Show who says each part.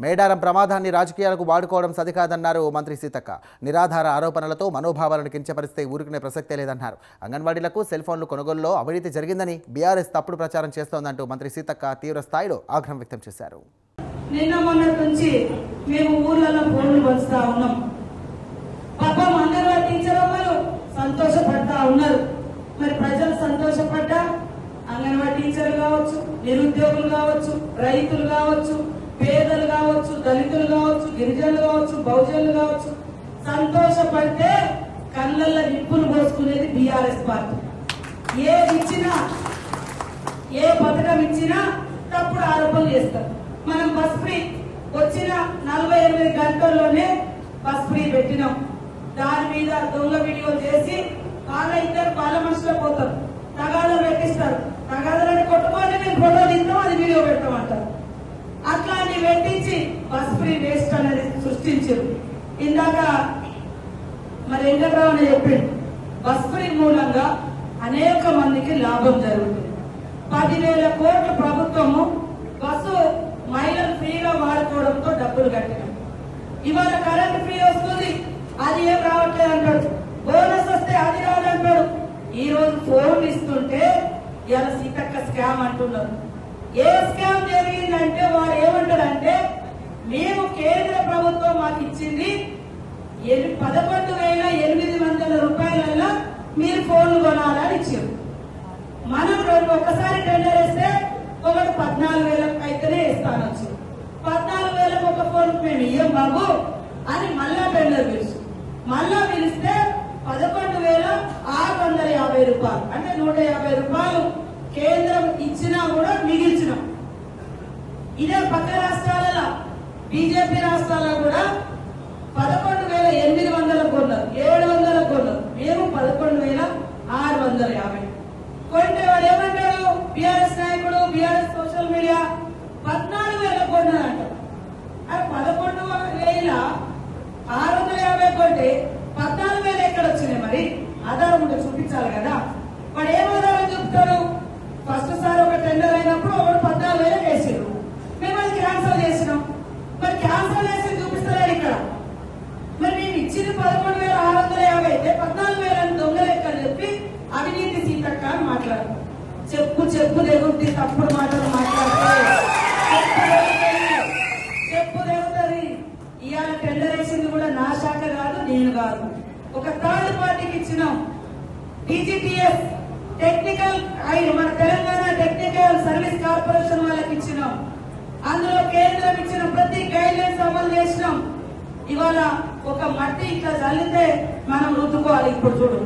Speaker 1: మేడారం ప్రమాదాన్ని రాజకీయాలకు వాడుకోవడం సరికాదన్నారు మంత్రి సీతక్క. నిరాధార ఆరోపణలతో మనోభావాలను కించపరిస్తే ఊరుకునే ప్రసక్తే లేదన్నారు. అంగన్వాడీలకు సెల్ ఫోన్లు కొనుగోలులో అవినీతి జరిగిందని బీఆర్ఎస్ తప్పుడు ప్రచారం చేస్తోందంటూ మంత్రి సీతక్క తీవ్ర స్థాయిలో ఆగ్రహం వ్యక్తం చేశారు.
Speaker 2: నిన్న మొన్నటి నుంచి మేము ఊర్లలో ఫోన్లు పంచుతా ఉన్నాం. పాపం అంగన్వాడీ టీచర్ అమ్మలు సంతోషపడతా ఉన్నారు. మరి ప్రజలు సంతోషపడ్డా అంగన్వాడీ టీచర్లు కావచ్చు, నిరుద్యోగులు కావచ్చు, రైతులు కావచ్చు, పేదలు కావచ్చు, దళితులు కావచ్చు, గిరిజనులు కావచ్చు, బహుజనులు కావచ్చు, సంతోషపడితే కళ్ళల్లో నిప్పులు పోసుకునేది బీఆర్ఎస్ పార్టీ. ఏది ఇచ్చినా, ఏ పథకం ఇచ్చినా తప్పుడు ఆరోపణలు చేస్తారు. మనం బస్ ఫ్రీ వచ్చిన 48 గంటల్లోనే బస్ ఫ్రీ పెట్టినాం. దాని మీద దొంగ వీడియో చేసి వాళ్ళ ఇద్దరు బాల మనుషులు పోతారు, తగాదాలు పెట్టిస్తారు. తగాదాలని కొట్టుకొని మేము ఫోటో తీస్తాం, అది వీడియో పెట్టమంటారు. అట్లాంటి పెట్టించి బస్ ఫ్రీ వేస్ట్ అనేది సృష్టించారు. ఇందాక మరి వెంకట్రావు అని చెప్పిండు, బస్ ఫ్రీ మూలంగా అనేక మందికి లాభం జరుగుతుంది. 10,000 కోట్లు ప్రభుత్వము బస్సు మహిళలు ఫ్రీగా వాడుకోవడంతో డబ్బులు కట్టినాం. ఇవాళ కరెంట్ ఫ్రీ వస్తుంది, అది ఏం రావట్లేదు అంటాడు. బోనస్ వస్తే అది రాదంటాడు. ఈ రోజు ఫోన్ ఇస్తుంటే ఇలా సీతక్క స్కామ్ అంటున్నారు. ఏ స్కామ్ జరిగిందంటే వాడు ఏమంటాడంటే, మేము కేంద్ర ప్రభుత్వం మాకు ఇచ్చింది 11,800 రూపాయలలో మీరు ఫోన్లు కొనాలని ఇచ్చారు. మనం ఒక్కసారి టెండర్ వేస్తే ఒకటి 14,000 అయితేనే ఇస్తానొచ్చు. 14,000 ఒక ఫోన్ మేము ఇయ్యం బాబు అని మళ్ళా టెండర్ పిలుసు. మళ్ళా పిలిస్తే 11,650 రూపాయలు, అంటే 150 రూపాయలు కేంద్రం ఇచ్చినా కూడా మిగిల్చినాం. ఇదే పక్క రాష్ట్రాలలో బీజేపీ రాష్ట్రాల్లో కూడా 11,800 కొన్నారు, 700 కొన్నారు. మేము 11,650 కొంటే వాడు ఏమంటాడు, బీఆర్ఎస్ నాయకుడు, బీఆర్ఎస్ సోషల్ మీడియా 14,000 కొన్నారంట. అది 11,650 కొంటే 14,000 ఎక్కడ వచ్చినాయి? మరి ఆధారం ఉంటే చూపించాలి కదా. వాడు ఏం ఆధారం చెప్తాడు? ఫస్ట్ సారి ఒక టెండర్ అయినప్పుడు ఒకడు 14,000 వేసారు, మేము అది క్యాన్సల్ చేసినాం. మరి క్యాన్సల్ చేసి చూపిస్తలేడు ఇక్కడ. మరి నేను ఇచ్చింది 11,650 అయితే 14,000 దొంగ లెక్క చెప్పి అవినీతి సీతక్క అని మాట్లాడు. చెప్పు తెగుద్ది, తప్పుడు మాటలు మాట్లాడితే చెప్పు తెగుతుంది. ఇవాళ టెండర్ వేసింది కూడా నా శాఖ కాదు, నేను కాదు, ఒక థర్డ్ పార్టీకి ఇచ్చినాం. టీజీటీఎస్ టెక్నికల్ మన తెలంగాణ టెక్నికల్ సర్వీస్ కార్పొరేషన్ వాళ్ళకి ఇచ్చినాం. అందులో కేంద్రం ఇచ్చిన ప్రతి గైడ్ లైన్స్ అమలు చేసినాం. ఇవాళ ఒక మట్టి ఇట్లా చల్లితే మనం రుద్దుకోవాలి. ఇప్పుడు చూడు.